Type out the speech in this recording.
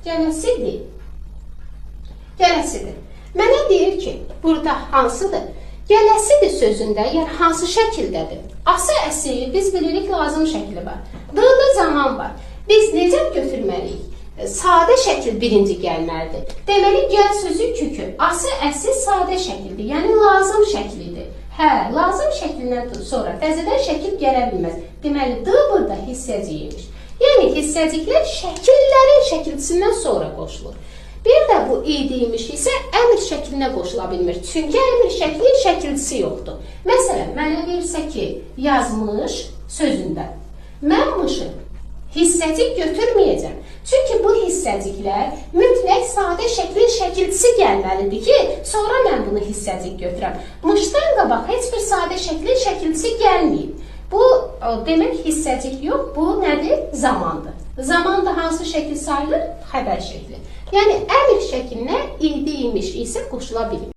gələsidir. Gələsidir. Mənə deyir ki, burada hansıdır? Gələsidir sözündə, yəni hansı şəkildədir? Ası, əsi, biz bilirik lazım şəkli var. D-da zaman var. Biz necə götürməliyik? Sadə şəkil birinci gəlməlidir. Deməli, gəl sözü kökü. Ası, əsi sadə şəkildir, yəni lazım şəklidir. Hə, lazım şəklindən sonra təzədən şəkil gələ bilməz. Deməli, D burada hissəciymiş. Yəni, hissəciklər şəkillərin şəkilçisindən sonra qoşulur. Bir də bu idiymiş isə əmr şəklinə qoşula bilmir. Çünki əmr şəklin şəkilçisi yoxdur. Məsələn, mənə versə ki, yazmış sözündə. Mən mışı hissəcik götürməyəcəm. Çünki bu hissəciklər mütləq sadə şəklin şəkilçisi gəlməlidir ki, sonra mən bunu hissəcik götürəm. Mışdan qabaq heç bir sadə şəklin şəkilçisi gəlməyib. Bu, demək hissəcik yox, bu nədir? Zamandır. Zaman da hansı şəkil sayılır? Xəbər şəkli. Yəni, əmr şəklinə idiymiş isə qoşula bilir.